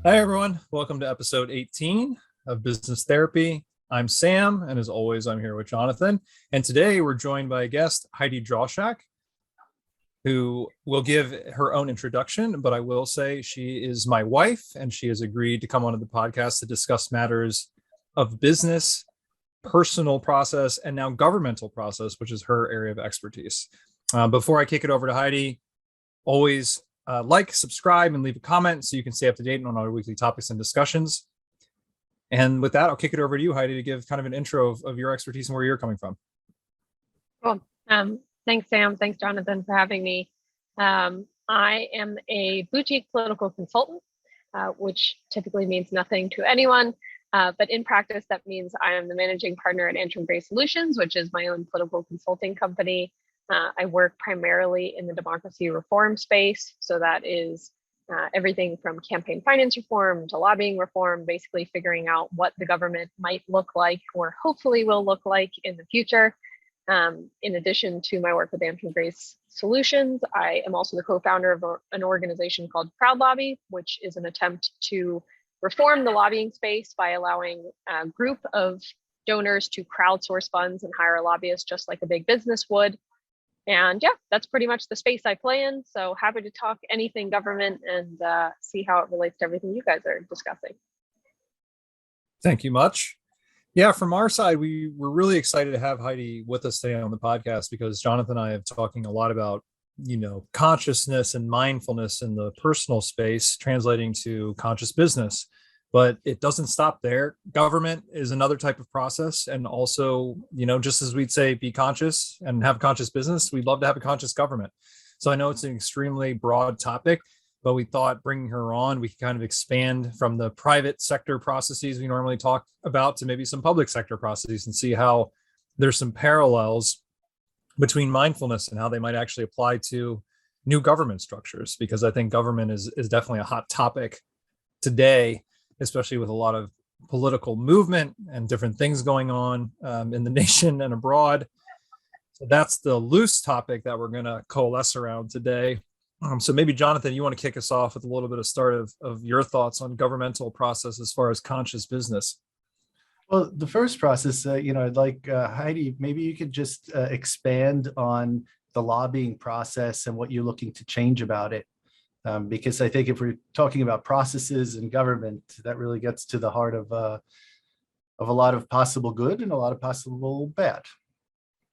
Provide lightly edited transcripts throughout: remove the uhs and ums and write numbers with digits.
Hi, everyone. Welcome to episode 18 of Business Therapy. I'm Sam, and as always, I'm here with Jonathan. And today we're joined by a guest, Heidi Drauschak, who will give her own introduction. But I will say she is my wife, and she has agreed to come onto the podcast to discuss matters of business, personal process, and now governmental process, which is her area of expertise. Before I kick it over to Heidi, always like, subscribe, and leave a comment so you can stay up to date on our weekly topics and discussions. And with that, I'll kick it over to you, Heidi, to give kind of an intro of your expertise and where you're coming from. Cool. Thanks, Sam. Thanks, Jonathan, for having me. I am a boutique political consultant, which typically means nothing to anyone. But in practice, that means I am the managing partner at Antrim Gray Solutions, which is my own political consulting company. I work primarily in the democracy reform space. So that is everything from campaign finance reform to lobbying reform, basically figuring out what the government might look like or hopefully will look like in the future. In addition to my work with Antrim Gray Solutions, I am also the co-founder of an organization called Crowd Lobby, which is an attempt to reform the lobbying space by allowing a group of donors to crowdsource funds and hire a lobbyist just like a big business would. And yeah, that's pretty much the space I play in. So happy to talk anything government and see how it relates to everything you guys are discussing. Thank you much. Yeah, from our side, we're really excited to have Heidi with us today on the podcast because Jonathan and I have talking a lot about, consciousness and mindfulness in the personal space, translating to conscious business. But it doesn't stop there. Government is another type of process. And also, just as we'd say, be conscious and have conscious business, we'd love to have a conscious government. So I know it's an extremely broad topic, but we thought bringing her on, we could kind of expand from the private sector processes we normally talk about to maybe some public sector processes and see how there's some parallels between mindfulness and how they might actually apply to new government structures. Because I think government is definitely a hot topic today, especially with a lot of political movement and different things going on in the nation and abroad. So that's the loose topic that we're going to coalesce around today. So maybe, Jonathan, you want to kick us off with a little bit of start of your thoughts on governmental process as far as conscious business. Well, the first process, I'd like Heidi, maybe you could just expand on the lobbying process and what you're looking to change about it. Because I think if we're talking about processes and government, that really gets to the heart of a lot of possible good and a lot of possible bad.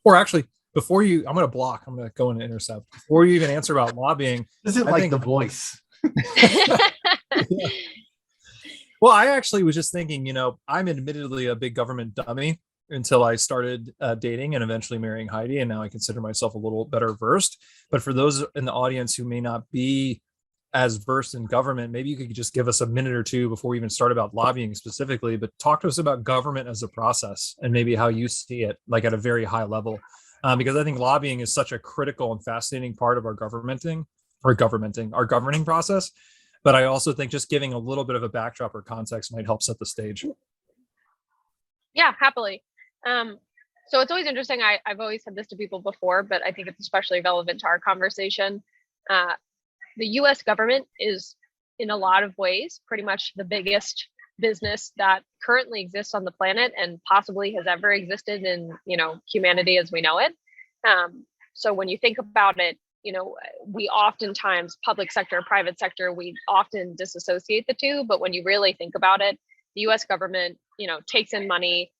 Or actually, I'm going to go and intercept. Before you even answer about lobbying. This is like The Voice. Yeah. Well, I actually was just thinking, I'm admittedly a big government dummy until I started dating and eventually marrying Heidi. And now I consider myself a little better versed. But for those in the audience who may not be as versed in government, maybe you could just give us a minute or two before we even start about lobbying specifically, but talk to us about government as a process and maybe how you see it, like at a very high level. Because I think lobbying is such a critical and fascinating part of our our governing process. But I also think just giving a little bit of a backdrop or context might help set the stage. Yeah, happily. So it's always interesting. I've always said this to people before, but I think it's especially relevant to our conversation. The US government is, in a lot of ways, pretty much the biggest business that currently exists on the planet and possibly has ever existed in, humanity as we know it. So when you think about it, we oftentimes, public sector, private sector, we often disassociate the two. But when you really think about it, the US government, takes in money,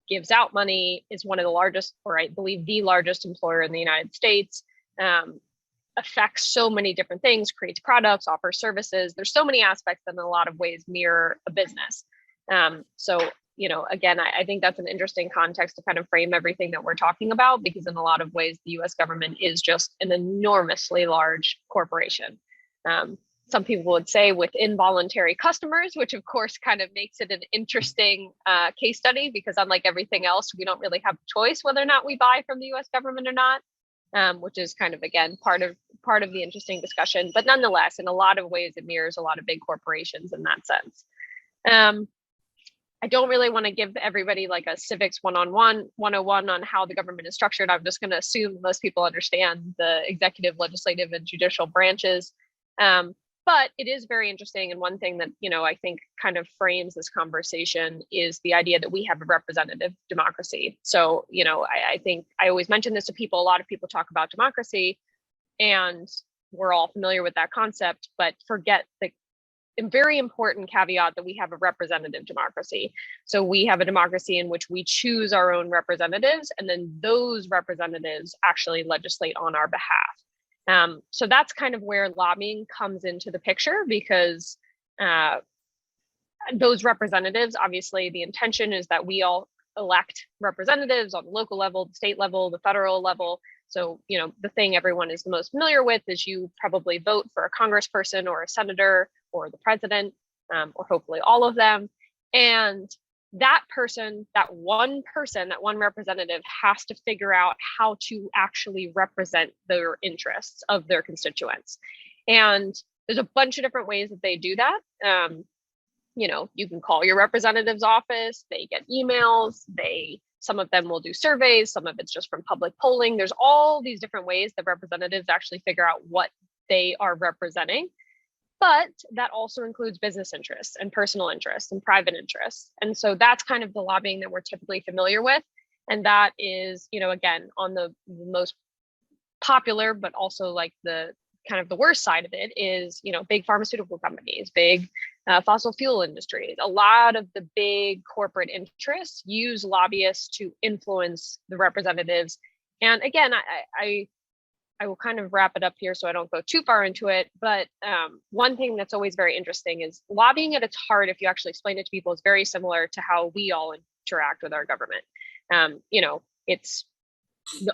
gives out money, is one of the largest, or I believe the largest employer in the United States. Affects so many different things, creates products, offers services. There's so many aspects that in a lot of ways mirror a business. So, again, I think that's an interesting context to kind of frame everything that we're talking about, because in a lot of ways, the US government is just an enormously large corporation. Some people would say with involuntary customers, which of course kind of makes it an interesting case study, because unlike everything else, we don't really have a choice whether or not we buy from the US government or not. Which is kind of, again, part of the interesting discussion. But nonetheless, in a lot of ways, it mirrors a lot of big corporations in that sense. I don't really want to give everybody like a civics 101 on how the government is structured. I'm just going to assume most people understand the executive, legislative, and judicial branches. But it is very interesting. And one thing that, I think kind of frames this conversation is the idea that we have a representative democracy. So, I think I always mention this to people. A lot of people talk about democracy, and we're all familiar with that concept, but forget the very important caveat that we have a representative democracy. So we have a democracy in which we choose our own representatives, and then those representatives actually legislate on our behalf. So that's kind of where lobbying comes into the picture, because those representatives, obviously the intention is that we all elect representatives on the local level, the state level, the federal level. So, the thing everyone is the most familiar with is you probably vote for a congressperson or a senator or the president, or hopefully all of them. And that one representative has to figure out how to actually represent their interests of their constituents. And there's a bunch of different ways that they do that. You can call your representative's office, they get emails, some of them will do surveys, some of it's just from public polling. There's all these different ways that representatives actually figure out what they are representing. But that also includes business interests and personal interests and private interests. And so that's kind of the lobbying that we're typically familiar with. And that is, again, on the most popular, but also like the kind of the worst side of it is, big pharmaceutical companies, big fossil fuel industries. A lot of the big corporate interests use lobbyists to influence the representatives. And again, I will kind of wrap it up here so I don't go too far into it. But one thing that's always very interesting is lobbying at its heart, if you actually explain it to people, is very similar to how we all interact with our government.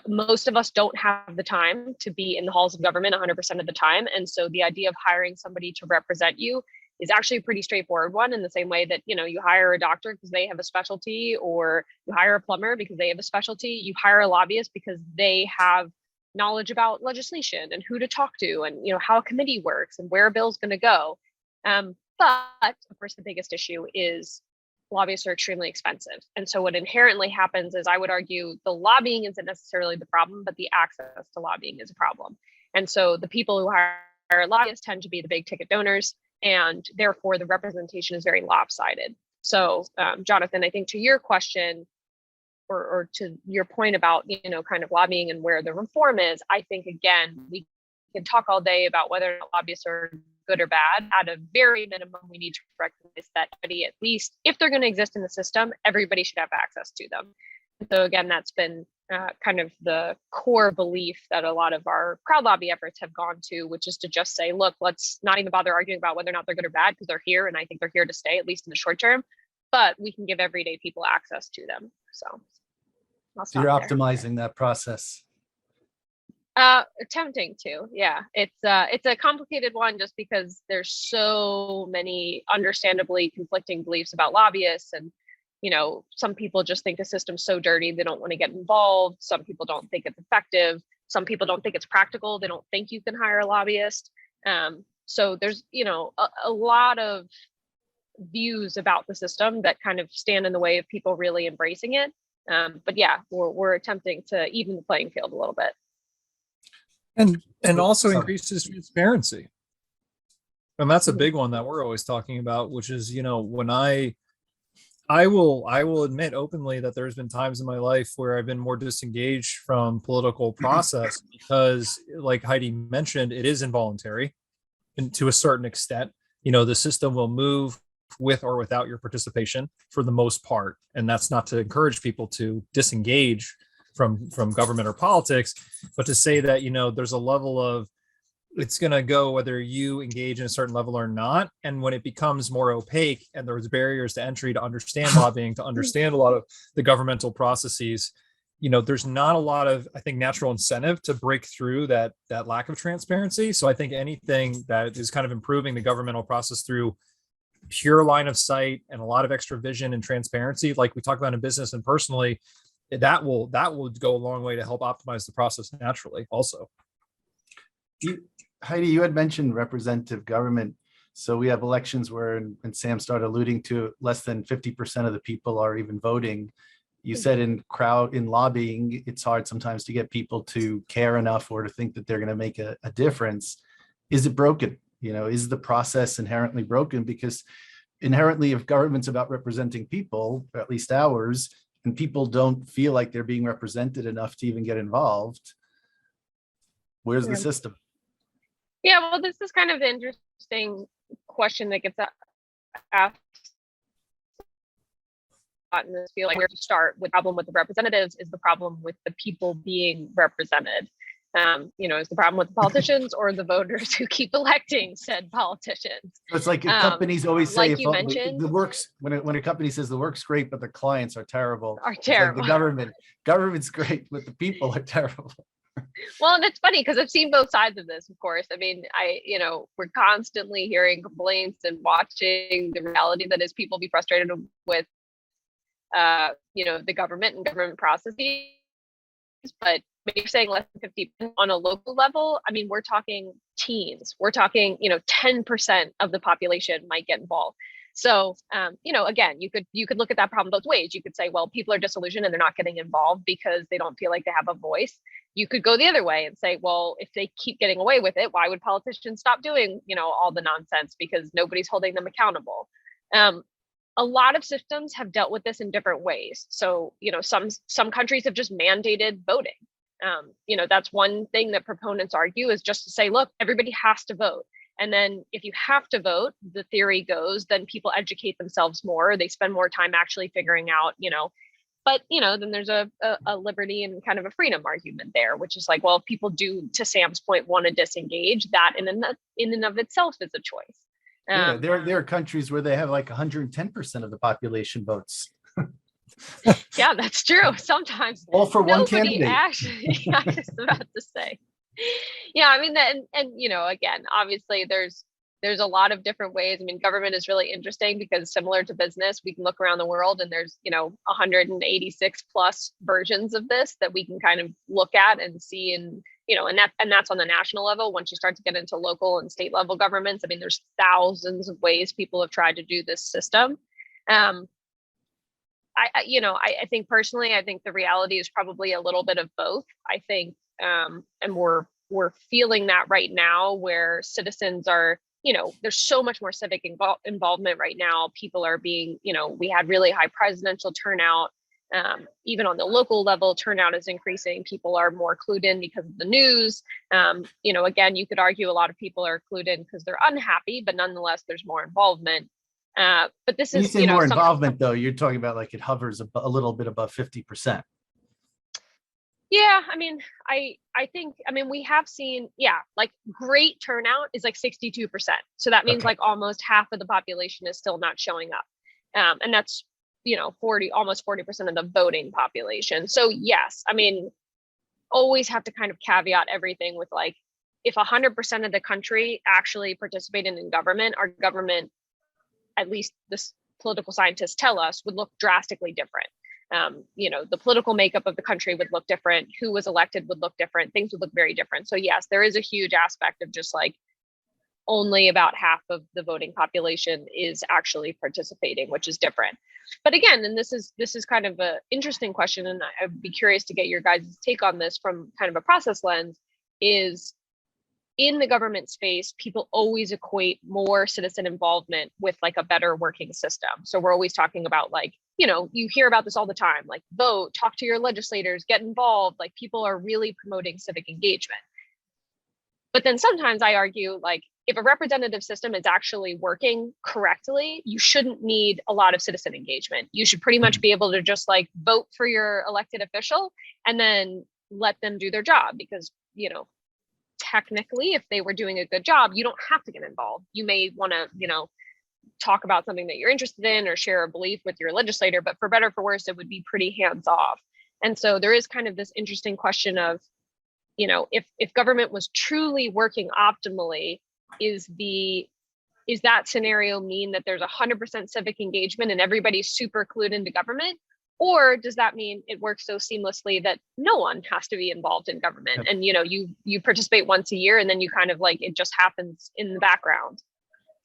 Most of us don't have the time to be in the halls of government 100% of the time. And so the idea of hiring somebody to represent you is actually a pretty straightforward one, in the same way that, you hire a doctor because they have a specialty, or you hire a plumber because they have a specialty. You hire a lobbyist because they have knowledge about legislation and who to talk to, and how a committee works and where a bill's going to go. But of course, the biggest issue is lobbyists are extremely expensive. And so what inherently happens is, I would argue, the lobbying isn't necessarily the problem, but the access to lobbying is a problem. And so the people who hire lobbyists tend to be the big ticket donors, and therefore the representation is very lopsided. So Jonathan, I think to your question, or to your point about, kind of lobbying and where the reform is, I think, again, we can talk all day about whether or not lobbyists are good or bad. At a very minimum, we need to recognize that at least if they're going to exist in the system, everybody should have access to them. So again, that's been kind of the core belief that a lot of our crowd lobby efforts have gone to, which is to just say, look, let's not even bother arguing about whether or not they're good or bad, because they're here, and I think they're here to stay, at least in the short term, but we can give everyday people access to them. So you're optimizing that process. Attempting to, yeah. It's a complicated one, just because there's so many understandably conflicting beliefs about lobbyists. And, some people just think the system's so dirty, they don't want to get involved. Some people don't think it's effective. Some people don't think it's practical. They don't think you can hire a lobbyist. So there's, a lot of views about the system that kind of stand in the way of people really embracing it. But yeah, we're attempting to even the playing field a little bit. And also increases transparency. And that's a big one that we're always talking about, which is, when I will admit openly that there's been times in my life where I've been more disengaged from political process because, like Heidi mentioned, it is involuntary, and to a certain extent. The system will move with or without your participation for the most part. And that's not to encourage people to disengage from government or politics, but to say that, there's a level of, it's going to go whether you engage in a certain level or not. And when it becomes more opaque and there's barriers to entry to understand lobbying, to understand a lot of the governmental processes, there's not a lot of, I think, natural incentive to break through that lack of transparency. So I think anything that is kind of improving the governmental process through pure line of sight and a lot of extra vision and transparency, like we talk about in business and personally, that will go a long way to help optimize the process naturally also. Heidi, you had mentioned representative government. So we have elections where, and Sam started alluding to, less than 50% of the people are even voting. You said in lobbying, it's hard sometimes to get people to care enough or to think that they're going to make a difference. Is it broken? Is the process inherently broken? Because inherently, if government's about representing people, or at least ours, and people don't feel like they're being represented enough to even get involved, where's the system? Yeah, well, this is kind of the interesting question that gets asked. And this feel like where to start. With the problem with the representatives is the problem with the people being represented. Is the problem with the politicians or the voters who keep electing said politicians? It's like companies always say, like you mentioned, the works, when a company says the work's great, but the clients are terrible. Are terrible. Like the government's great, but the people are terrible. Well, and it's funny because I've seen both sides of this, of course. I mean, we're constantly hearing complaints and watching the reality that is people be frustrated with, the government and government processes. But you're saying less than 50 on a local level. I mean, we're talking teens. We're talking, 10% of the population might get involved. So, again, you could look at that problem both ways. You could say, well, people are disillusioned and they're not getting involved because they don't feel like they have a voice. You could go the other way and say, well, if they keep getting away with it, why would politicians stop doing, all the nonsense because nobody's holding them accountable? A lot of systems have dealt with this in different ways. So, some countries have just mandated voting. That's one thing that proponents argue, is just to say, look, everybody has to vote. And then if you have to vote, the theory goes, then people educate themselves more. They spend more time actually figuring out, but, then there's a liberty and kind of a freedom argument there, which is like, well, if people do, to Sam's point, want to disengage, that in and of itself is a choice. Yeah, there are countries where they have like 110% of the population votes. Yeah, that's true. Sometimes all for one candidate. Actually, I was about to say. Yeah, I mean, and again, obviously there's a lot of different ways. I mean, government is really interesting because similar to business, we can look around the world and there's, 186 plus versions of this that we can kind of look at and see. And, and that's on the national level. Once you start to get into local and state level governments, I mean, there's thousands of ways people have tried to do this system. I think personally, I think the reality is probably a little bit of both. I think, and we're feeling that right now, where citizens are, there's so much more civic involvement right now. People are being, we had really high presidential turnout. Even on the local level, turnout is increasing. People are more clued in because of the news. Again, you could argue a lot of people are clued in because they're unhappy, but nonetheless, there's more involvement. But this when is, you say more involvement, though, you're talking about like it hovers a little bit above 50%. Yeah, I mean, I think, we have seen, like great turnout is like 62%. So that means like almost half of the population is still not showing up. And that's, almost 40% of the voting population. So yes, always have to kind of caveat everything with like, if 100% of the country actually participated in government, our government, at least this political scientists tell us, would look drastically different. The political makeup of the country would look different. Who was elected would look different. Things would look very different. So yes, there is a huge aspect of just like only about half of the voting population is actually participating, which is different. But again, and this is kind of an interesting question, and I'd be curious to get your guys' take on this from kind of a process lens, is in the government space, people always equate more citizen involvement with like a better working system. So we're always talking about like, you hear about this all the time, like vote, talk to your legislators, get involved. Like people are really promoting civic engagement. But then sometimes I argue, like, if a representative system is actually working correctly, you shouldn't need a lot of citizen engagement. You should pretty much be able to just like vote for your elected official and then let them do their job, because, technically, if they were doing a good job, you don't have to get involved. You may want to, talk about something that you're interested in or share a belief with your legislator, but for better or for worse, it would be pretty hands off. And so there is kind of this interesting question of, if government was truly working optimally, is that scenario mean that there's 100% civic engagement and everybody's super clued into government? Or does that mean it works so seamlessly that no one has to be involved in government? And, you participate once a year and then you kind of like, it just happens in the background.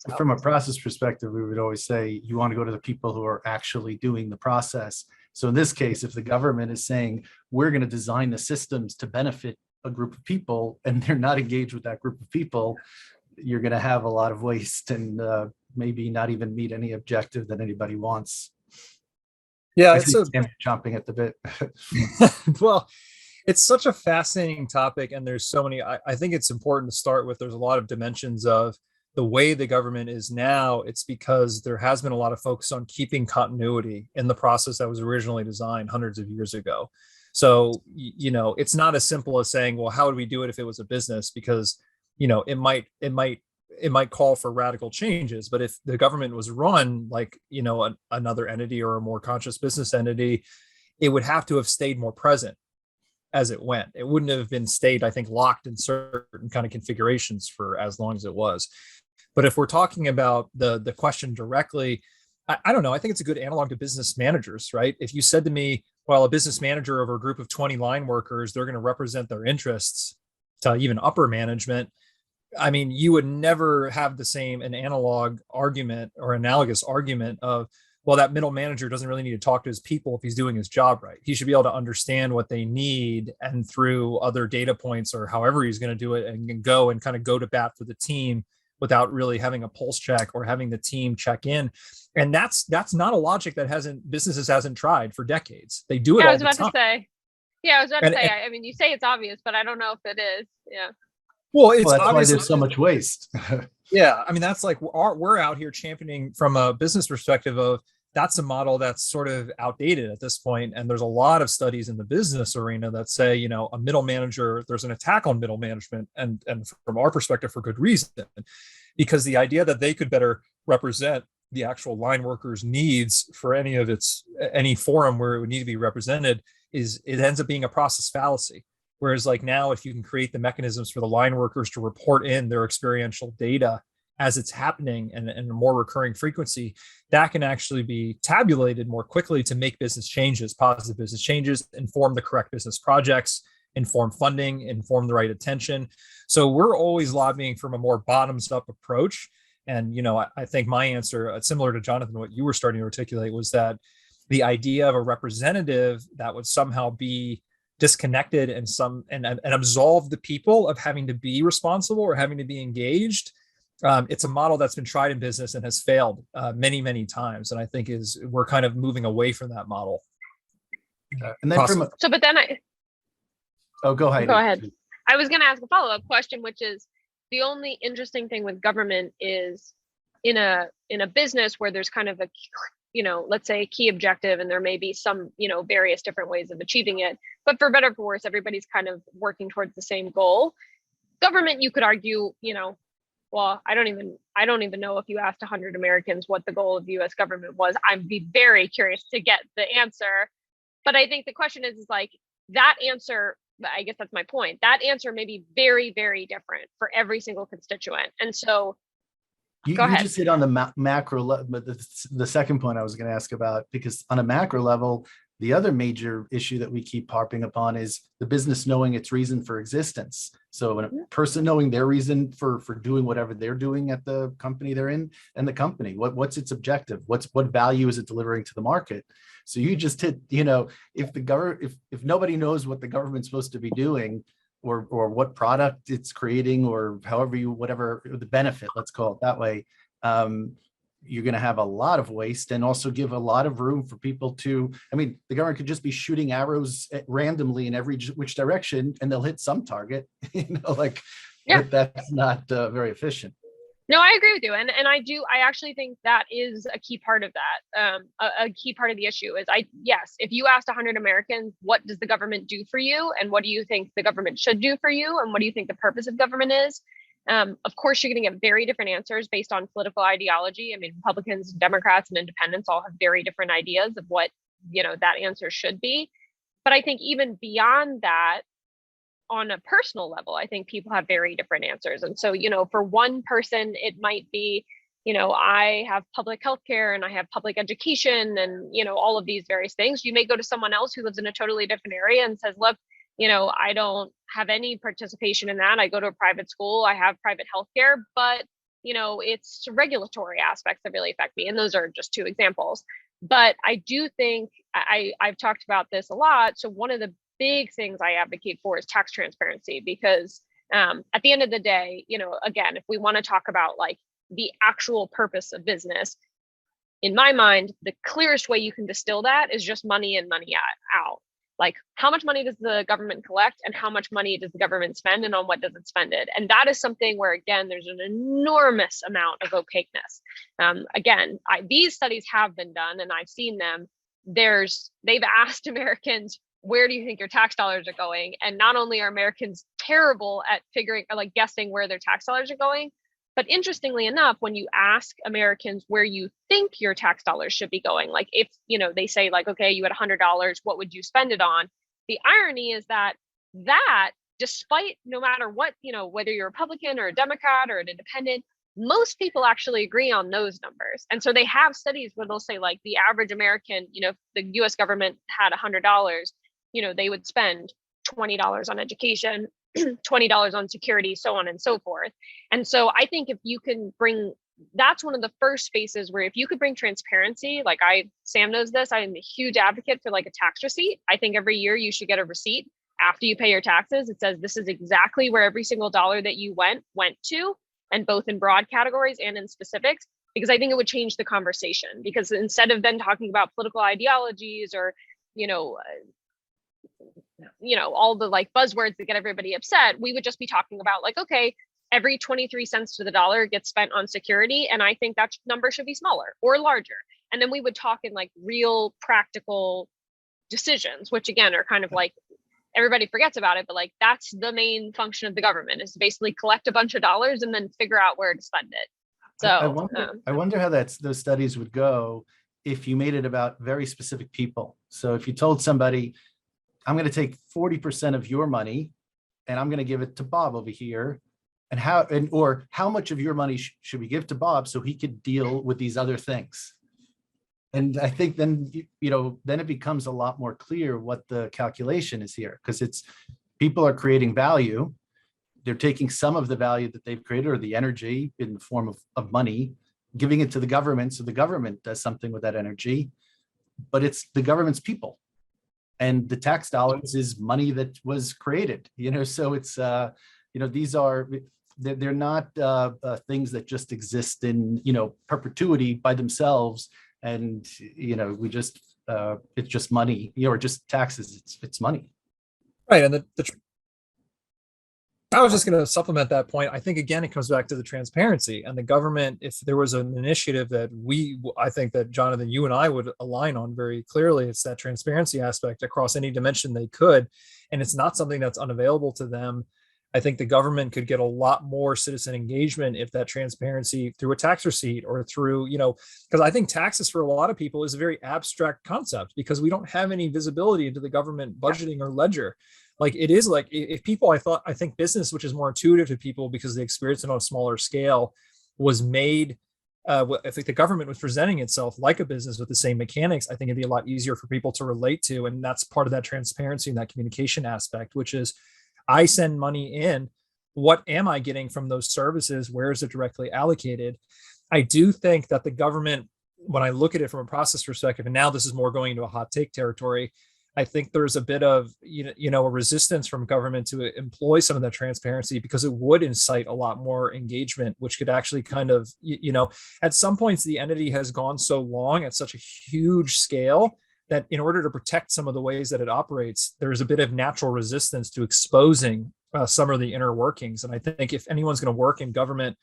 So. From a process perspective, we would always say you want to go to the people who are actually doing the process. So in this case, if the government is saying, we're going to design the systems to benefit a group of people and they're not engaged with that group of people, you're going to have a lot of waste and maybe not even meet any objective that anybody wants. Yeah, I it's see Sam chomping at the bit. well, it's such a fascinating topic, and there's so many. I think it's important to start with. There's a lot of dimensions of the way the government is now. It's because there has been a lot of focus on keeping continuity in the process that was originally designed hundreds of years ago. So, it's not as simple as saying, well, how would we do it if it was a business? Because, it might call for radical changes. But if the government was run like, another entity or a more conscious business entity, it would have to have stayed more present as it went. It wouldn't have been stayed, I think, locked in certain kind of configurations for as long as it was. But if we're talking about the question directly, I don't know. I think it's a good analog to business managers, right? If you said to me, well, a business manager over a group of 20 line workers, they're going to represent their interests to even upper management. I mean, you would never have an analog argument or analogous argument of, well, that middle manager doesn't really need to talk to his people if he's doing his job right. He should be able to understand what they need, and through other data points or however he's going to do it, and go and kind of go to bat for the team without really having a pulse check or having the team check in. And that's not a logic that businesses hasn't tried for decades. They do it all the time. I was about to say, I mean, you say it's obvious, but I don't know if it is. Yeah. Well, it's that's why there's so much waste. Yeah. I mean, that's like, we're out here championing from a business perspective of, that's a model that's sort of outdated at this point. And there's a lot of studies in the business arena that say, a middle manager, there's an attack on middle management, and from our perspective, for good reason, because the idea that they could better represent the actual line workers' needs for any forum where it would need to be represented it ends up being a process fallacy. Whereas like now, if you can create the mechanisms for the line workers to report in their experiential data as it's happening and a more recurring frequency, that can actually be tabulated more quickly to make business changes, positive business changes, inform the correct business projects, inform funding, inform the right attention. So we're always lobbying from a more bottoms up approach. And, I think my answer, similar to Jonathan, what you were starting to articulate, was that the idea of a representative that would somehow be disconnected and absolve the people of having to be responsible or having to be engaged. It's a model that's been tried in business and has failed many, many times. And I think we're kind of moving away from that model. And then go ahead. Go ahead. I was going to ask a follow-up question, which is, the only interesting thing with government is in a business where there's kind of a, let's say a key objective, and there may be some, various different ways of achieving it, but for better or for worse, everybody's kind of working towards the same goal. Government, you could argue, well, I don't even know if you asked 100 Americans what the goal of the US government was. I'd be very curious to get the answer. But I think the question is like, that answer, I guess that's my point. That answer may be very, very different for every single constituent. And so you just hit on the macro level, but the second point I was going to ask about, because on a macro level, the other major issue that we keep harping upon is the business knowing its reason for existence. So when a person knowing their reason for doing whatever they're doing at the company they're in, and the company, what's its objective? What value is it delivering to the market? So you just hit, if nobody knows what the government's supposed to be doing, or what product it's creating, or whatever the benefit, let's call it that way, you're going to have a lot of waste, and also give a lot of room for people to, the government could just be shooting arrows randomly in every which direction, and they'll hit some target, but that's not very efficient. No, I agree with you. And I actually think that is a key part of that. A key part of the issue is if you asked 100 Americans, what does the government do for you? And what do you think the government should do for you? And what do you think the purpose of government is? Of course, you're going to get very different answers based on political ideology. Republicans, Democrats, and independents all have very different ideas of what, that answer should be. But I think even beyond that, on a personal level, I think people have very different answers. And so, for one person, it might be, I have public health care and I have public education and, all of these various things. You may go to someone else who lives in a totally different area and says, look, I don't have any participation in that. I go to a private school, I have private health care, but, it's regulatory aspects that really affect me. And those are just two examples. But I do think I've talked about this a lot. So one of the big things I advocate for is tax transparency, because At the end of the day, again, if we want to talk about like the actual purpose of business, in my mind, the clearest way you can distill that is just money in, money out. Like, how much money does the government collect and how much money does the government spend and on what does it spend it? And that is something where, again, there's an enormous amount of opaqueness. Again, these studies have been done and I've seen them. They've asked Americans, where do you think your tax dollars are going? And not only are Americans terrible at figuring or like guessing where their tax dollars are going, but interestingly enough, when you ask Americans where you think your tax dollars should be going, like if, they say like, okay, you had $100, what would you spend it on? The irony is that despite no matter what, whether you're a Republican or a Democrat or an independent, most people actually agree on those numbers. And so they have studies where they'll say like the average American, if the US government had $100, they would spend $20 on education, $20 on security, so on and so forth. And so I think if you can that's one of the first spaces where if you could bring transparency, like Sam knows this, I'm a huge advocate for like a tax receipt. I think every year you should get a receipt after you pay your taxes. It says this is exactly where every single dollar that you went to, and both in broad categories and in specifics, because I think it would change the conversation. Because instead of then talking about political ideologies or, all the like buzzwords that get everybody upset, we would just be talking about like, okay, every 23 cents to the dollar gets spent on security. And I think that number should be smaller or larger. And then we would talk in like real practical decisions, which again are kind of like, everybody forgets about it, but like that's the main function of the government, is to basically collect a bunch of dollars and then figure out where to spend it. So I wonder how those studies would go if you made it about very specific people. So if you told somebody, I'm going to take 40% of your money and I'm going to give it to Bob over here, or how much of your money should we give to Bob so he could deal with these other things? And I think then, then it becomes a lot more clear what the calculation is here, because people are creating value. They're taking some of the value that they've created or the energy in the form of money, giving it to the government. So the government does something with that energy, but it's the government's people. And the tax dollars is money that was created, so it's, they're not things that just exist in, perpetuity by themselves. And, we just, it's just money, or just taxes, it's money. Right. And I was just going to supplement that point. I think, again, it comes back to the transparency and the government. If there was an initiative that I think that Jonathan, you and I would align on very clearly, it's that transparency aspect across any dimension they could. And it's not something that's unavailable to them. I think the government could get a lot more citizen engagement if that transparency through a tax receipt or through, because I think taxes for a lot of people is a very abstract concept because we don't have any visibility into the government budgeting or ledger. Like it is like if people, I think business, which is more intuitive to people because they experience it on a smaller scale, was made, I think the government was presenting itself like a business with the same mechanics, I think it'd be a lot easier for people to relate to. And that's part of that transparency and that communication aspect, which is I send money in. What am I getting from those services? Where is it directly allocated? I do think that the government, when I look at it from a process perspective, and now this is more going into a hot take territory, I think there's a bit of, a resistance from government to employ some of that transparency because it would incite a lot more engagement, which could actually kind of, at some points the entity has gone so long at such a huge scale that in order to protect some of the ways that it operates, there's a bit of natural resistance to exposing some of the inner workings. And I think if anyone's going to work in government,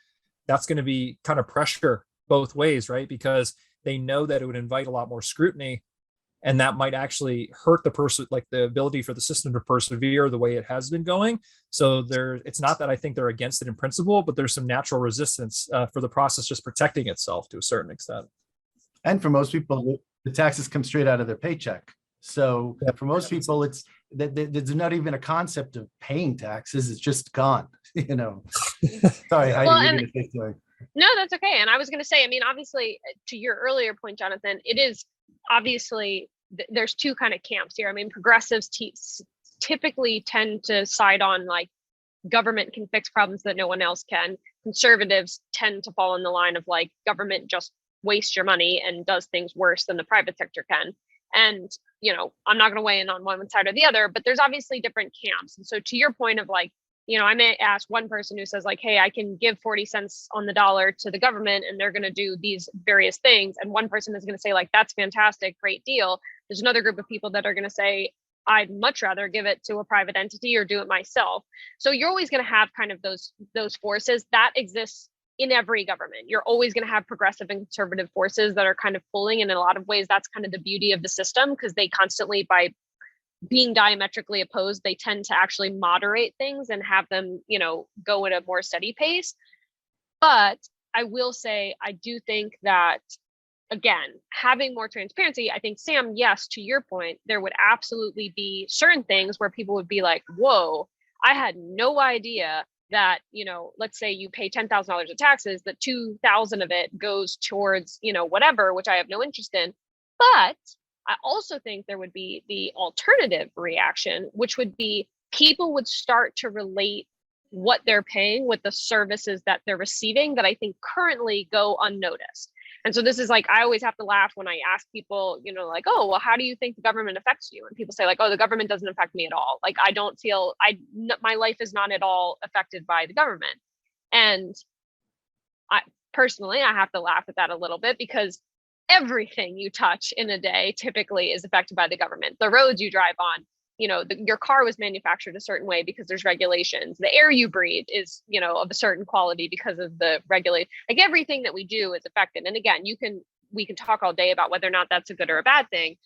that's going to be kind of pressure both ways, right? Because they know that it would invite a lot more scrutiny. And that might actually hurt the person, like the ability for the system to persevere the way it has been going. So it's not that I think they're against it in principle, but there's some natural resistance for the process just protecting itself to a certain extent. And for most people, the taxes come straight out of their paycheck. So for most people, there's not even a concept of paying taxes. It's just gone, Sorry, Heidi, well, you're going to say something. No, that's okay. And I was going to say, obviously, to your earlier point, Jonathan, it is obviously there's two kind of camps here. Progressives typically tend to side on like government can fix problems that no one else can. Conservatives tend to fall in the line of like government just wastes your money and does things worse than the private sector can. And, I'm not going to weigh in on one side or the other, but there's obviously different camps. And so to your point of like, I may ask one person who says like, hey, I can give 40 cents on the dollar to the government and they're going to do these various things. And one person is going to say like, that's fantastic, great deal. There's another group of people that are going to say, I'd much rather give it to a private entity or do it myself. So you're always going to have kind of those forces that exists in every government. You're always going to have progressive and conservative forces that are kind of pulling. And in a lot of ways, that's kind of the beauty of the system, because they constantly, by being diametrically opposed, they tend to actually moderate things and have them, go at a more steady pace. But I will say, I do think that, again, having more transparency, I think, Sam, yes, to your point, there would absolutely be certain things where people would be like, whoa, I had no idea that, let's say you pay $10,000 of taxes, that 2,000 of it goes towards, whatever, which I have no interest in. But I also think there would be the alternative reaction, which would be people would start to relate what they're paying with the services that they're receiving that I think currently go unnoticed. And so this is like, I always have to laugh when I ask people, like, oh, well, how do you think the government affects you? And people say like, oh, the government doesn't affect me at all. Like, I don't feel, my life is not at all affected by the government. And I personally have to laugh at that a little bit, because everything you touch in a day typically is affected by the government. The roads you drive on, your car was manufactured a certain way because there's regulations. The air you breathe is, of a certain quality because of the regulation. Like, everything that we do is affected. And again, we can talk all day about whether or not that's a good or a bad thing.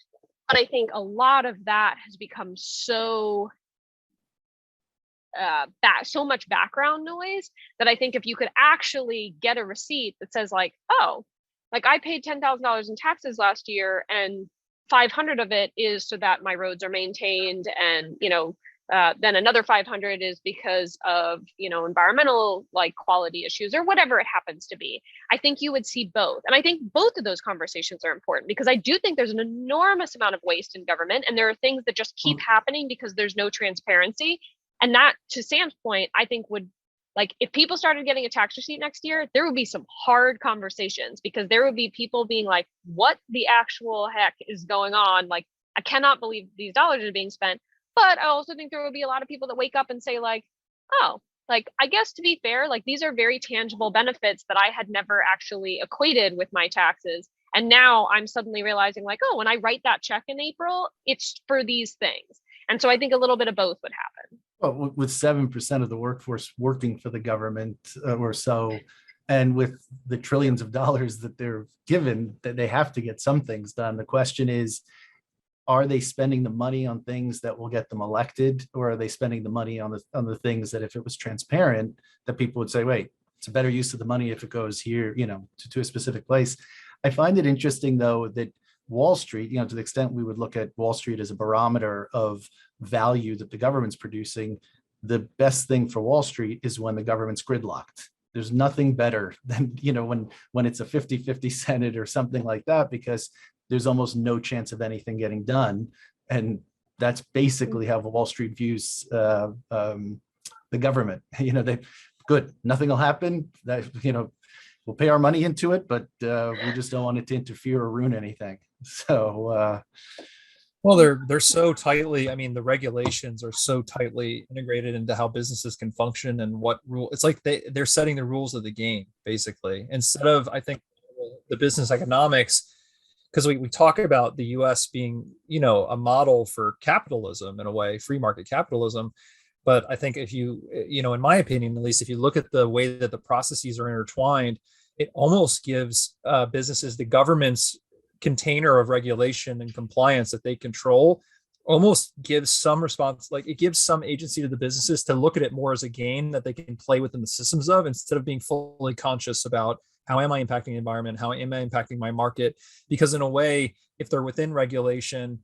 But I think a lot of that has become so much background noise that I think if you could actually get a receipt that says like, oh, like I paid $10,000 in taxes last year, and 500 of it is so that my roads are maintained, and then another 500 is because of environmental like quality issues or whatever it happens to be. I think you would see both, and I think both of those conversations are important, because I do think there's an enormous amount of waste in government, and there are things that just keep happening because there's no transparency. And that, to Sam's point, I think would, like, if people started getting a tax receipt next year, there would be some hard conversations, because there would be people being like, what the actual heck is going on? Like, I cannot believe these dollars are being spent. But I also think there would be a lot of people that wake up and say like, oh, like, I guess to be fair, like, these are very tangible benefits that I had never actually equated with my taxes. And now I'm suddenly realizing like, oh, when I write that check in April, it's for these things. And so I think a little bit of both would happen. Well, with 7% of the workforce working for the government or so, and with the trillions of dollars that they're given, that they have to get some things done. The question is, are they spending the money on things that will get them elected, or are they spending the money on the things that, if it was transparent, that people would say, wait, it's a better use of the money if it goes here, to a specific place. I find it interesting, though, that Wall Street, to the extent we would look at Wall Street as a barometer of value that the government's producing, the best thing for Wall Street is when the government's gridlocked. There's nothing better than, when it's a 50-50 Senate or something like that, because there's almost no chance of anything getting done. And that's basically how Wall Street views the government. Good, nothing will happen. That, we'll pay our money into it, but we just don't want it to interfere or ruin anything. So, well, they're so tightly, I mean, the regulations are so tightly integrated into how businesses can function and what rule. It's like they're setting the rules of the game, basically, instead of, I think, the business economics, because we talk about the US being, a model for capitalism in a way, free market capitalism. But I think if you, in my opinion, at least, if you look at the way that the processes are intertwined, it almost gives businesses, the government's container of regulation and compliance that they control, almost gives some response, like it gives some agency to the businesses to look at it more as a game that they can play within the systems of, instead of being fully conscious about how am I impacting the environment, how am I impacting my market? Because in a way, if they're within regulation,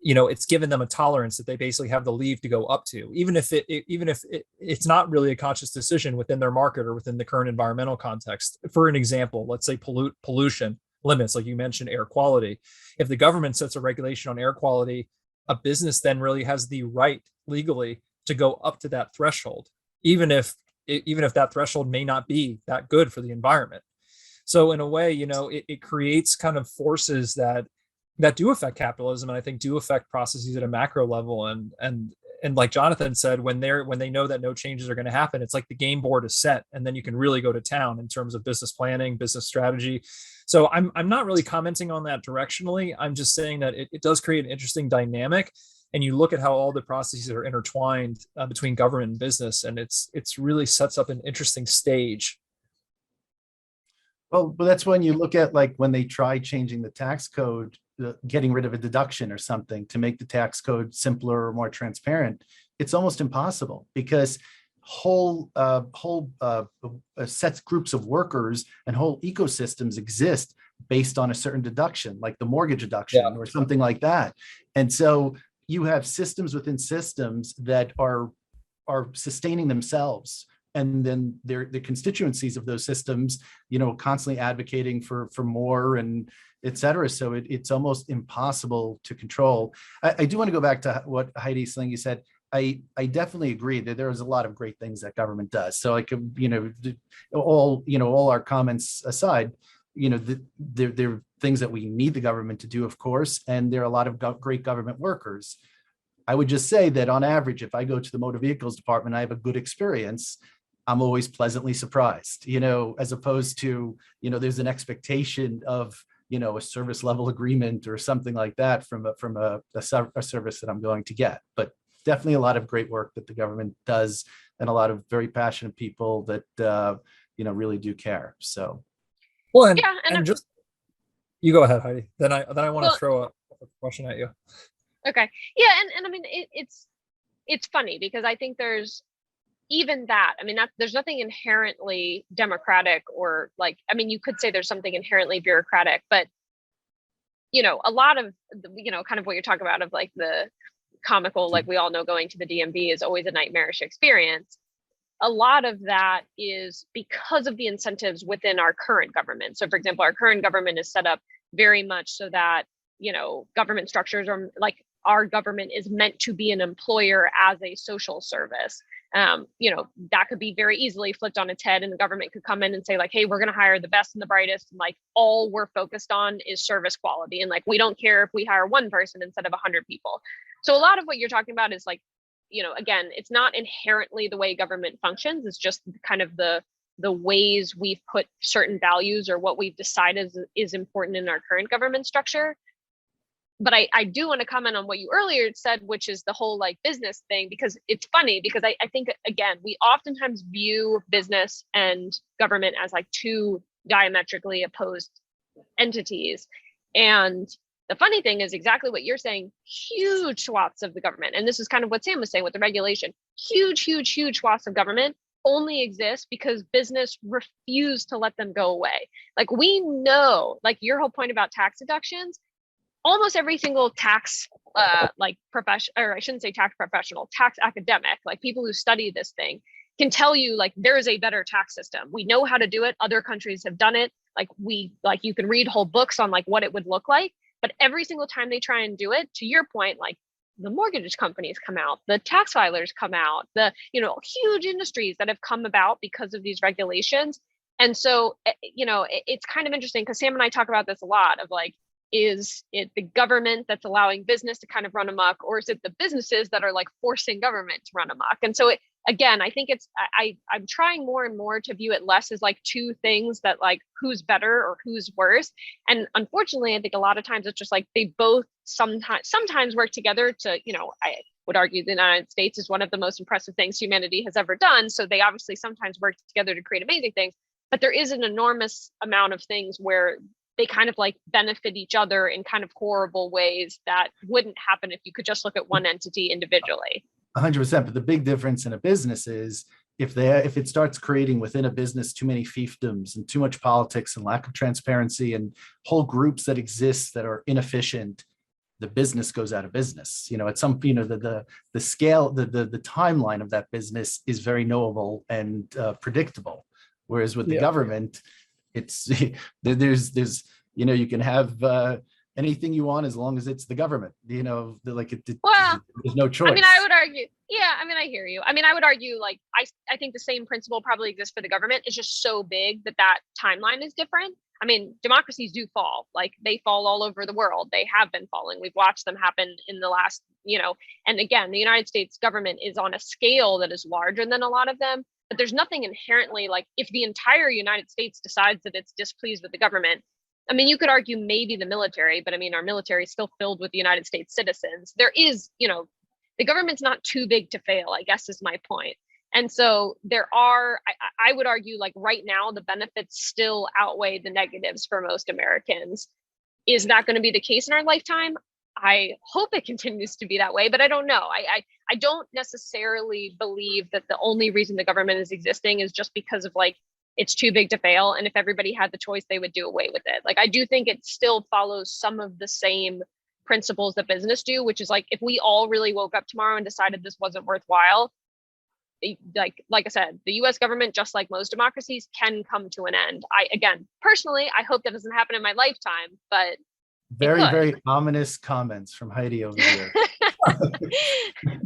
it's given them a tolerance that they basically have the leave to go up to, even if it's not really a conscious decision within their market or within the current environmental context. For an example, let's say pollution limits, like you mentioned, air quality. If the government sets a regulation on air quality, a business then really has the right legally to go up to that threshold, even if that threshold may not be that good for the environment. So in a way, it creates kind of forces that do affect capitalism, and I think do affect processes at a macro level. And and like Jonathan said, when they know that no changes are going to happen, it's like the game board is set, and then you can really go to town in terms of business planning, business strategy. So I'm not really commenting on that directionally. I'm just saying that it does create an interesting dynamic, and you look at how all the processes are intertwined between government and business, and it's really sets up an interesting stage. Well, but that's when you look at like when they tried changing the tax code, getting rid of a deduction or something to make the tax code simpler or more transparent. It's almost impossible because whole sets groups of workers and whole ecosystems exist based on a certain deduction, like the mortgage deduction or something like that. And so you have systems within systems that are sustaining themselves, and then the constituencies of those systems, constantly advocating for more and et cetera. So it's almost impossible to control. I do want to go back to what Heidi saying. You said, I definitely agree that there is a lot of great things that government does. So I could, all our comments aside, there are things that we need the government to do, of course, and there are a lot of great government workers. I would just say that on average, if I go to the motor vehicles department, I have a good experience. I'm always pleasantly surprised, as opposed to, there's an expectation of, a service level agreement or something like that from a service that I'm going to get. But definitely a lot of great work that the government does, and a lot of very passionate people that, really do care. So. Well, and just, you go ahead, Heidi. Then I want to throw a question at you. Okay. Yeah. And I mean, it's funny because I think there's even that, I mean, there's nothing inherently democratic or you could say there's something inherently bureaucratic, but, a lot of, kind of what you're talking about of like the comical, like we all know going to the DMV is always a nightmarish experience. A lot of that is because of the incentives within our current government. So for example, our current government is set up very much so that, government structures are like, our government is meant to be an employer as a social service. That could be very easily flipped on its head, and the government could come in and say like, hey, we're going to hire the best and the brightest. And like all we're focused on is service quality. And like, we don't care if we hire one person instead of 100 people. So a lot of what you're talking about is like, again, it's not inherently the way government functions. It's just kind of the ways we've put certain values or what we've decided is important in our current government structure. But I do want to comment on what you earlier said, which is the whole like business thing, because it's funny because I think, again, we oftentimes view business and government as like two diametrically opposed entities. And the funny thing is exactly what you're saying, huge swaths of the government. And this is kind of what Sam was saying with the regulation, huge swaths of government only exist because business refused to let them go away. Like we know, like your whole point about tax deductions, almost every single tax profession, or I shouldn't say tax professional, tax academic, like people who study this thing can tell you like there is a better tax system. We know how to do it. Other countries have done it. You can read whole books on like what it would look like. But every single time they try and do it, to your point, like the mortgage companies come out, the tax filers come out, the huge industries that have come about because of these regulations. And so it's kind of interesting because Sam and I talk about this a lot of like, is it the government that's allowing business to kind of run amok, or is it the businesses that are like forcing government to run amok? And so again, I think I'm trying more and more to view it less as like two things that like who's better or who's worse. And unfortunately, I think a lot of times it's just like they both sometimes work together to, I would argue the United States is one of the most impressive things humanity has ever done. So they obviously sometimes work together to create amazing things, but there is an enormous amount of things where they kind of like benefit each other in kind of horrible ways that wouldn't happen if you could just look at one entity individually. 100%. But the big difference in a business is if it starts creating within a business too many fiefdoms and too much politics and lack of transparency and whole groups that exist that are inefficient, the business goes out of business. At some, the scale, the timeline of that business is very knowable and predictable. Whereas with the government, it's there's you can have anything you want as long as it's the government, there's no choice. I mean, I would argue, I hear you. I mean, I would argue like I think the same principle probably exists for the government. It's just so big that timeline is different. I mean, democracies do fall. Like, they fall all over the world. They have been falling. We've watched them happen in the last, and again, the United States government is on a scale that is larger than a lot of them. But there's nothing inherently, like, if the entire United States decides that it's displeased with the government, I mean, you could argue maybe the military, but I mean, our military is still filled with the United States citizens. There is, the government's not too big to fail, I guess is my point. And so there are, I would argue, like, right now, the benefits still outweigh the negatives for most Americans. Is that going to be the case in our lifetime? I hope it continues to be that way, but I don't know. I don't necessarily believe that the only reason the government is existing is just because of, like, it's too big to fail. And if everybody had the choice, they would do away with it. Like, I do think it still follows some of the same principles that business do, which is, like, if we all really woke up tomorrow and decided this wasn't worthwhile, like I said, the US government, just like most democracies, can come to an end. Again, personally, I hope that doesn't happen in my lifetime, but very ominous comments from Heidi over here.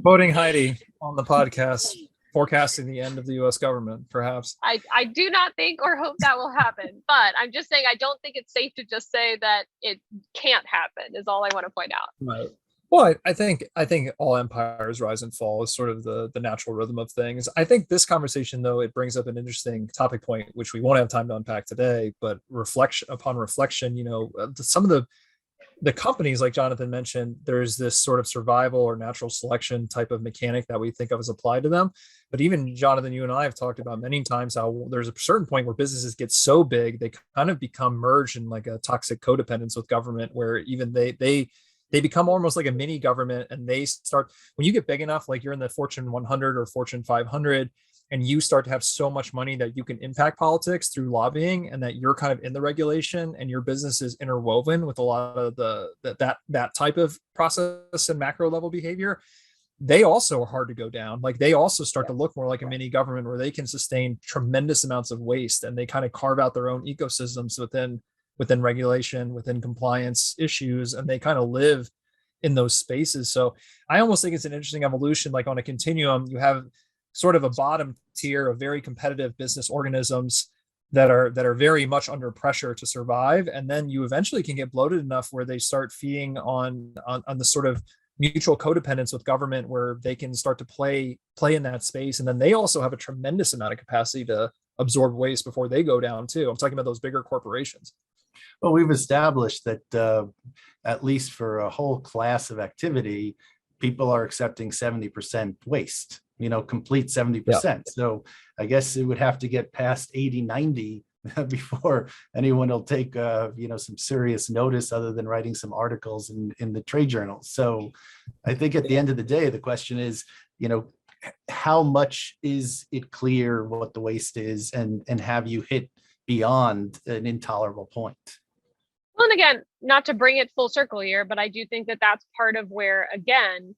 Quoting Heidi on the podcast, forecasting the end of the US government, perhaps. I do not think or hope that will happen, but I'm just saying I don't think it's safe to just say that it can't happen, is all I want to point out. Right. Well, I think all empires rise and fall is sort of the natural rhythm of things. I think this conversation, though, it brings up an interesting topic point, which we won't have time to unpack today, but reflection, some of the companies, like Jonathan mentioned, there's this sort of survival or natural selection type of mechanic that we think of as applied to them. But even Jonathan, you and I have talked about many times how there's a certain point where businesses get so big, they kind of become merged in like a toxic codependence with government, where even they become almost like a mini government, and they start, when you get big enough, like you're in the Fortune 100 or Fortune 500, and you start to have so much money that you can impact politics through lobbying, and that you're kind of in the regulation, and your business is interwoven with a lot of that type of process and macro level behavior, they also are hard to go down. Like, they also start to look more like a mini government, where they can sustain tremendous amounts of waste, and they kind of carve out their own ecosystems within regulation, within compliance issues, and they kind of live in those spaces. So I almost think it's an interesting evolution. Like, on a continuum, you have sort of a bottom tier of very competitive business organisms that are very much under pressure to survive, and then you eventually can get bloated enough where they start feeding on the sort of mutual codependence with government, where they can start to play in that space, and then they also have a tremendous amount of capacity to absorb waste before they go down too. I'm talking about those bigger corporations. Well, we've established that at least for a whole class of activity, people are accepting 70% waste, complete 70%. Yeah. So I guess it would have to get past 80, 90 before anyone will take, some serious notice, other than writing some articles in the trade journals. So I think at the end of the day, the question is, how much is it clear what the waste is, and have you hit beyond an intolerable point? Well, and again, not to bring it full circle here, but I do think that that's part of where, again,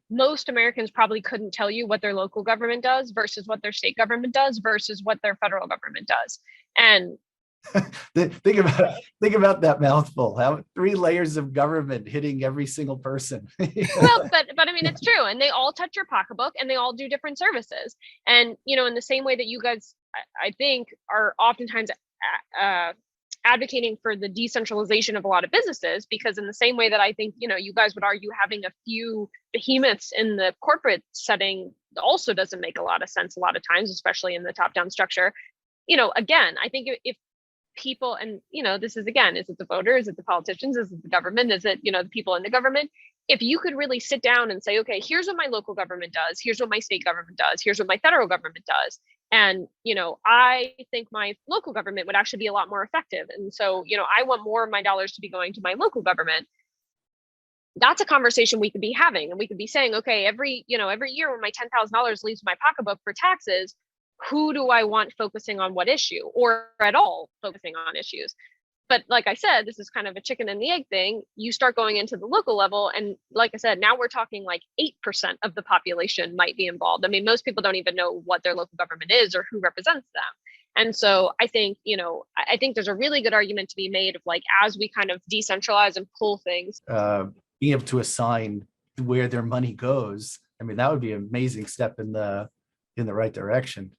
most Americans probably couldn't tell you what their local government does versus what their state government does versus what their federal government does. And think about that mouthful. How 3 layers of government hitting every single person. Well, but I mean, it's true, and they all touch your pocketbook, and they all do different services. And in the same way that you guys, I think, are oftentimes advocating for the decentralization of a lot of businesses, because in the same way that I think, you guys would argue having a few behemoths in the corporate setting also doesn't make a lot of sense a lot of times, especially in the top-down structure. Again, I think if people, and this is, again, is it the voters, is it the politicians, is it the government, is it the people in the government? If you could really sit down and say, okay, here's what my local government does, here's what my state government does, here's what my federal government does, and I think my local government would actually be a lot more effective, and so I want more of my dollars to be going to my local government. That's a conversation we could be having, and we could be saying, okay, every year when my $10,000 leaves my pocketbook for taxes, who do I want focusing on what issue, or at all focusing on issues? But like I said, this is kind of a chicken and the egg thing. You start going into the local level, and like I said, now we're talking like 8% of the population might be involved. I mean, most people don't even know what their local government is or who represents them. And so I think, I think there's a really good argument to be made of, like, as we kind of decentralize and pull things. Being able to assign where their money goes, I mean, that would be an amazing step in the right direction.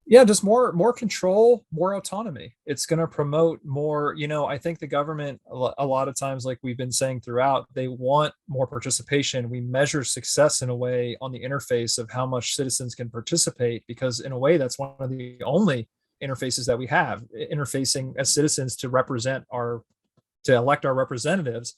Yeah, just more control, more autonomy. It's going to promote more, I think the government, a lot of times, like we've been saying throughout, they want more participation. We measure success in a way on the interface of how much citizens can participate, because in a way that's one of the only interfaces that we have, interfacing as citizens to elect our representatives.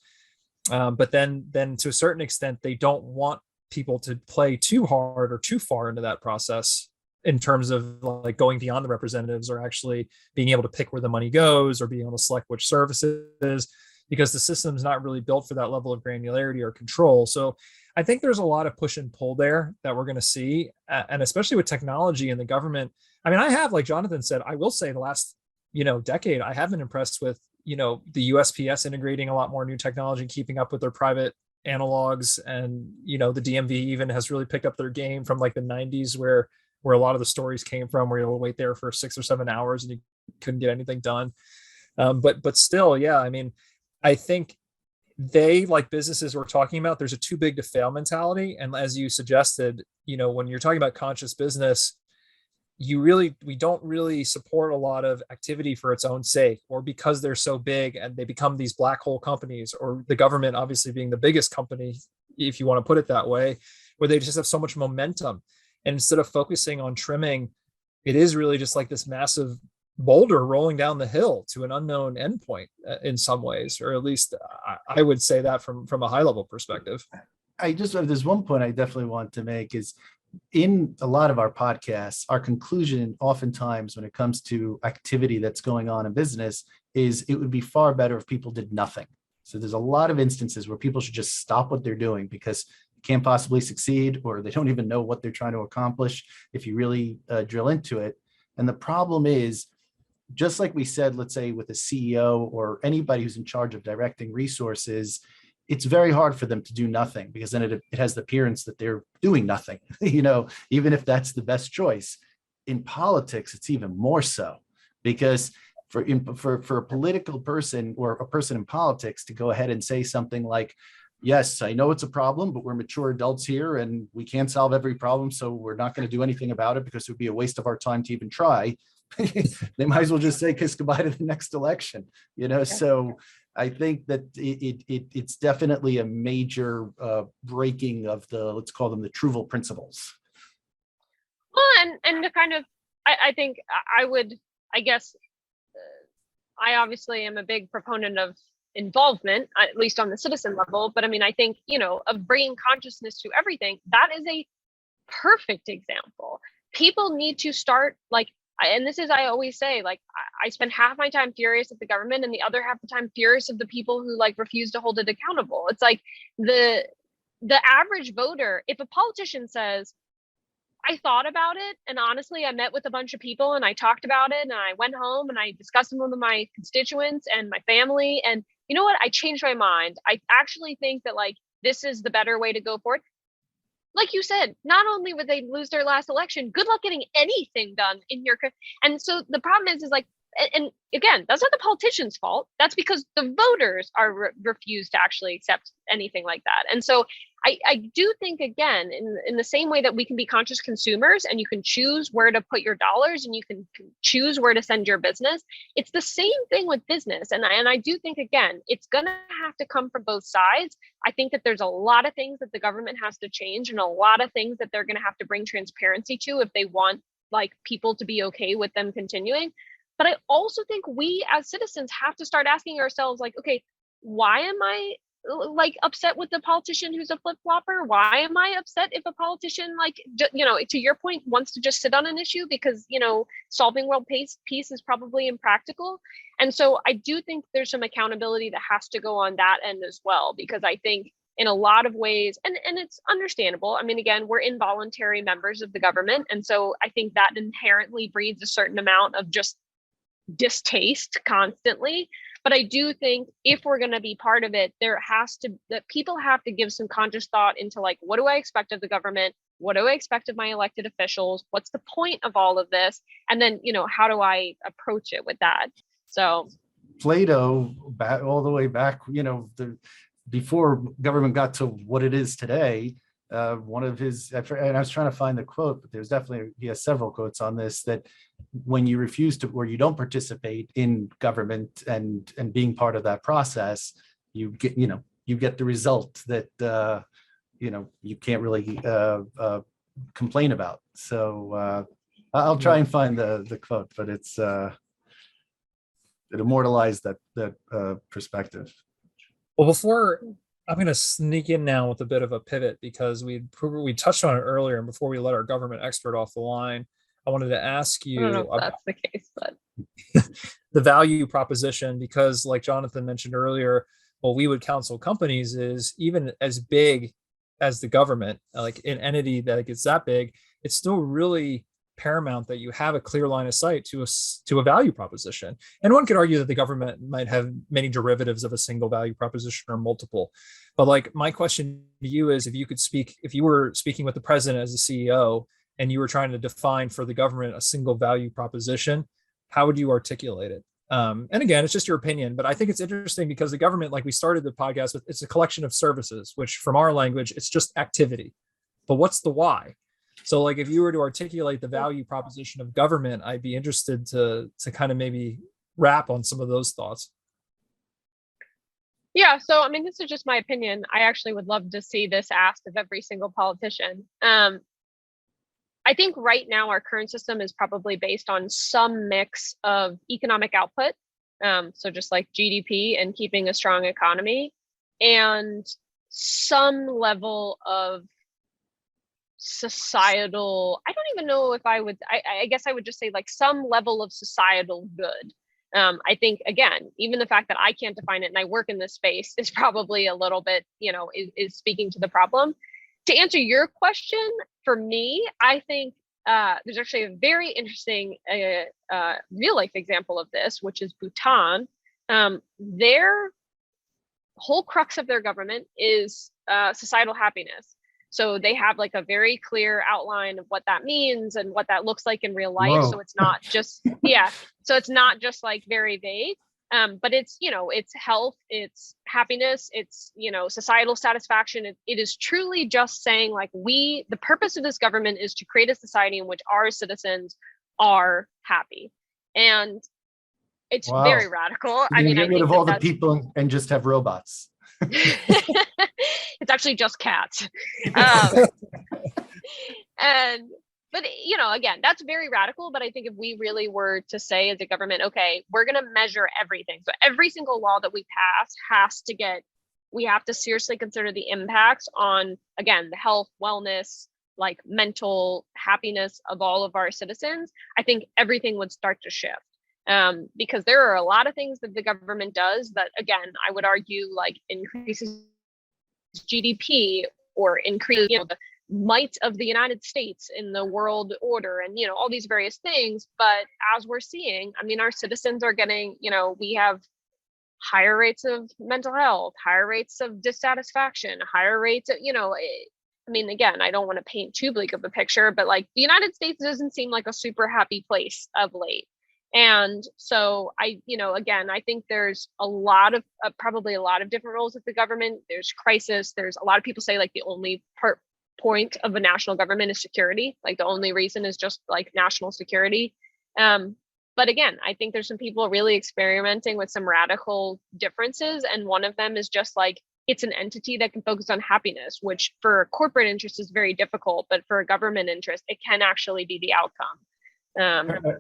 But then to a certain extent, they don't want people to play too hard or too far into that process in terms of like going beyond the representatives, or actually being able to pick where the money goes, or being able to select which services, because the system's not really built for that level of granularity or control. So I think there's a lot of push and pull there that we're going to see. And especially with technology and the government. I mean, I have, like Jonathan said, I will say the last, decade, I have been impressed with, the USPS integrating a lot more new technology, keeping up with their private analogs. And, the DMV even has really picked up their game from like the 90s, where a lot of the stories came from, where you'll wait there for 6 or 7 hours and you couldn't get anything done. But still, yeah, I mean, I think they, like businesses we're talking about, there's a too big to fail mentality. And as you suggested, when you're talking about conscious business, we don't really support a lot of activity for its own sake, or because they're so big and they become these black hole companies, or the government obviously being the biggest company, if you want to put it that way, where they just have so much momentum. And instead of focusing on trimming, it is really just like this massive boulder rolling down the hill to an unknown endpoint in some ways, or at least I would say that from a high level perspective. There's one point I definitely want to make is, in a lot of our podcasts, our conclusion oftentimes when it comes to activity that's going on in business is it would be far better if people did nothing. So there's a lot of instances where people should just stop what they're doing, because can't possibly succeed, or they don't even know what they're trying to accomplish if you really drill into it. And the problem is, just like we said, let's say with a CEO or anybody who's in charge of directing resources, it's very hard for them to do nothing, because then it has the appearance that they're doing nothing, even if that's the best choice. In politics, it's even more so, because for a political person or a person in politics to go ahead and say something like, yes, I know it's a problem, but we're mature adults here and we can't solve every problem, so we're not going to do anything about it because it would be a waste of our time to even try. They might as well just say kiss goodbye to the next election, So I think that it's definitely a major breaking of let's call them the Truval principles. Well, and to kind of, I think I guess, I obviously am a big proponent of involvement, at least on the citizen level. But I mean, I think, of bringing consciousness to everything, that is a perfect example. People need to start, like, and this is, I always say, like, I spend half my time furious at the government and the other half the time furious of the people who like refuse to hold it accountable. It's like the average voter, if a politician says, I thought about it, and honestly, I met with a bunch of people and I talked about it, and I went home and I discussed it with my constituents and my family, and you know what? I changed my mind. I actually think that, like, this is the better way to go forward. Like you said, not only would they lose their last election, good luck getting anything done in your. And so the problem is like, and again, that's not the politician's fault. That's because the voters are refused to actually accept anything like that. And so I do think, again, in the same way that we can be conscious consumers and you can choose where to put your dollars and you can choose where to send your business, it's the same thing with business. And I do think, again, it's going to have to come from both sides. I think that there's a lot of things that the government has to change and a lot of things that they're going to have to bring transparency to if they want, like, people to be okay with them continuing. But I also think we as citizens have to start asking ourselves, like, okay, why am I like upset with the politician who's a flip-flopper? Why am I upset if a politician, like, to your point, wants to just sit on an issue because, solving world peace is probably impractical? And so I do think there's some accountability that has to go on that end as well, because I think in a lot of ways, and it's understandable. I mean, again, we're involuntary members of the government. And so I think that inherently breeds a certain amount of just distaste constantly. But I do think if we're going to be part of it, that people have to give some conscious thought into, like, what do I expect of the government? What do I expect of my elected officials? What's the point of all of this? And then, how do I approach it with that? So Plato, all the way back, before government got to what it is today, one of his, and I was trying to find the quote, but there's definitely, he has several quotes on this, that when you refuse to, or you don't participate in government and being part of that process, you get, you get the result that, you can't really complain about. So I'll try and find the quote, but it immortalized that perspective. Well, before I'm going to sneak in now with a bit of a pivot, because we touched on it earlier, and before we let our government expert off the line, I wanted to ask you I don't know if about that's the case, but the value proposition, because like Jonathan mentioned earlier, what we would counsel companies is, even as big as the government, like an entity that gets that big, it's still really paramount that you have a clear line of sight to a value proposition. And one could argue that the government might have many derivatives of a single value proposition or multiple. But like, my question to you is, if you were speaking with the president as a CEO and you were trying to define for the government a single value proposition, how would you articulate it? And again, it's just your opinion, but I think it's interesting because the government, like we started the podcast with, it's a collection of services, which from our language, it's just activity. But what's the why? So like, if you were to articulate the value proposition of government, I'd be interested to kind of maybe wrap on some of those thoughts. yeah. So, I mean, this is just my opinion. I actually would love to see this asked of every single politician. I think right now our current system is probably based on some mix of economic output. So just like GDP and keeping a strong economy, and some level of societal, I don't even know if I guess I would just say like some level of societal good. I think, again, even the fact that I can't define it and I work in this space is probably a little bit, is speaking to the problem. To answer your question, for me, I think there's actually a very interesting real life example of this, which is Bhutan. Their whole crux of their government is societal happiness. So they have like a very clear outline of what that means and what that looks like in real life. Whoa. So it's not just, so it's not just like very vague. But it's, it's health, it's happiness, it's, societal satisfaction. It is truly just saying like, the purpose of this government is to create a society in which our citizens are happy. And it's very radical. I mean, get rid of all the people and just have robots. It's actually just cats. But again, that's very radical. But I think if we really were to say as a government, okay, we're going to measure everything. So every single law that we pass we have to seriously consider the impacts on, again, the health, wellness, like mental happiness of all of our citizens. I think everything would start to shift. Because there are a lot of things that the government does that, again, I would argue like increases GDP or increases, the might of the United States in the world order and, all these various things. But as we're seeing, I mean, our citizens are getting, we have higher rates of mental health, higher rates of dissatisfaction, higher rates of, I mean, again, I don't want to paint too bleak of a picture, but like the United States doesn't seem like a super happy place of late. And so again, I think there's a lot of probably a lot of different roles of the government. There's crisis. There's a lot of people say like the only point of a national government is security. Like the only reason is just like national security. But again, I think there's some people really experimenting with some radical differences. And one of them is just like, it's an entity that can focus on happiness, which for a corporate interest is very difficult, but for a government interest, it can actually be the outcome.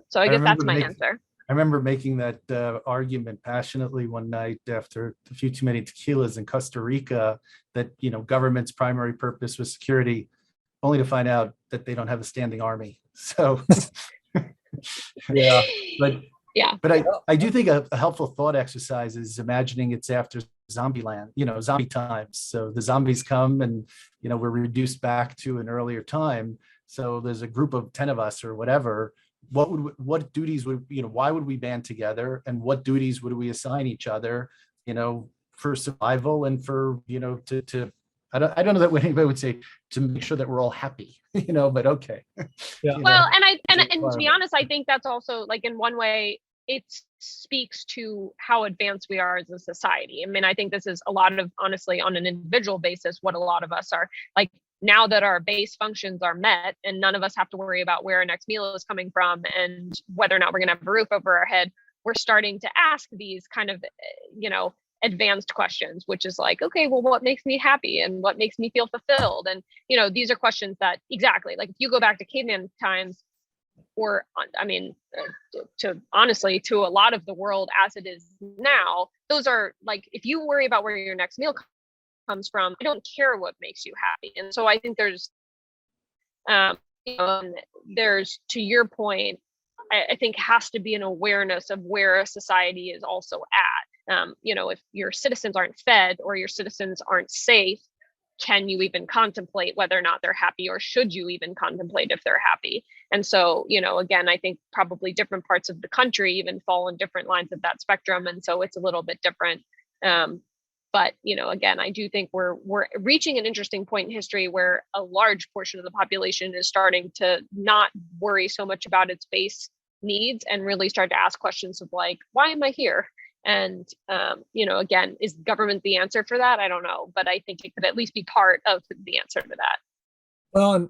So I guess that's my answer. I remember making that argument passionately one night after a few too many tequilas in Costa Rica, that, government's primary purpose was security, only to find out that they don't have a standing army. So but I do think a helpful thought exercise is imagining it's after Zombieland, zombie times. So the zombies come and, we're reduced back to an earlier time. So there's a group of 10 of us or whatever. What duties would, why would we band together, and what duties would we assign each other, for survival and for, I don't know that anybody would say to make sure that we're all happy, but okay. Well, and to be honest, I think that's also like in one way, it speaks to how advanced we are as a society. I mean, I think this is a lot of, honestly, on an individual basis, what a lot of us are like. now that our base functions are met and none of us have to worry about where our next meal is coming from and whether or not we're going to have a roof over our head, we're starting to ask these kind of, advanced questions, which is like, okay, well, what makes me happy and what makes me feel fulfilled? And, these are questions that exactly, like if you go back to caveman times, or to honestly, to a lot of the world as it is now, those are like, if you worry about where your next meal comes from, I don't care what makes you happy. And so I think there's, there's, to your point, I think has to be an awareness of where a society is also at. If your citizens aren't fed or your citizens aren't safe, can you even contemplate whether or not they're happy, or should you even contemplate if they're happy? And so, again, I think probably different parts of the country even fall in different lines of that spectrum. And so it's a little bit different. But, again, I do think we're reaching an interesting point in history where a large portion of the population is starting to not worry so much about its base needs and really start to ask questions of like, why am I here? And, again, is government the answer for that? I don't know, but I think it could at least be part of the answer to that. Well, and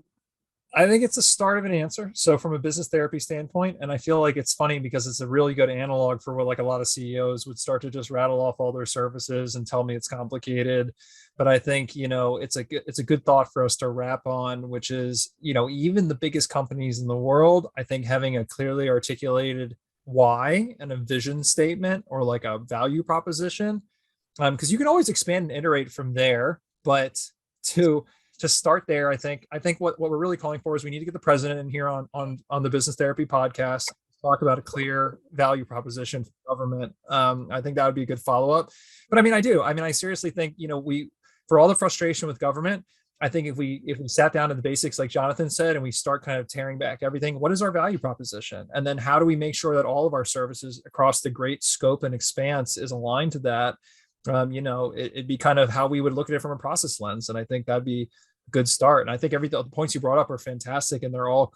I think it's a start of an answer. So from a business therapy standpoint, and I feel like it's funny because it's a really good analog for what like a lot of CEOs would start to just rattle off all their services and tell me it's complicated. But I think, it's a good thought for us to wrap on, which is, even the biggest companies in the world, I think having a clearly articulated why and a vision statement or like a value proposition, because you can always expand and iterate from there, but to start there, I think what we're really calling for is we need to get the president in here on the Business Therapy podcast, talk about a clear value proposition for government. I think that would be a good follow-up. But I seriously think, for all the frustration with government, I think if we sat down to the basics, like Jonathan said, and we start kind of tearing back everything, what is our value proposition? And then how do we make sure that all of our services across the great scope and expanse is aligned to that? It'd be kind of how we would look at it from a process lens. And I think that'd be a good start. And I think the points you brought up are fantastic and they're all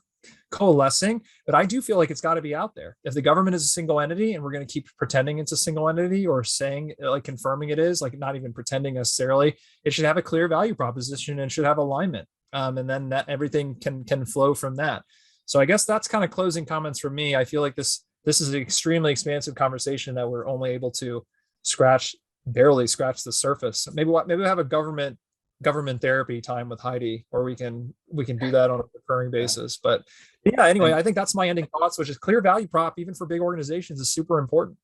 coalescing, but I do feel like it's got to be out there. If the government is a single entity and we're going to keep pretending it's a single entity or saying like confirming it is, like not even pretending necessarily, it should have a clear value proposition and should have alignment. And then that everything can flow from that. So I guess that's kind of closing comments for me. I feel like this is an extremely expansive conversation that we're only able to barely scratch the surface. Maybe we'll have a government therapy time with Heidi, or we can do that on a recurring basis. But yeah, anyway, I think that's my ending thoughts, which is clear value prop, even for big organizations, is super important.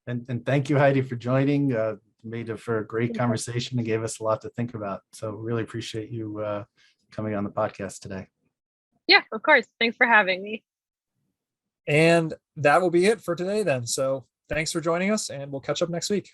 And thank you, Heidi, for joining. Made it for a great conversation and gave us a lot to think about. So really appreciate you coming on the podcast today. Yeah, of course. Thanks for having me. And that will be it for today then. So thanks for joining us, and we'll catch up next week.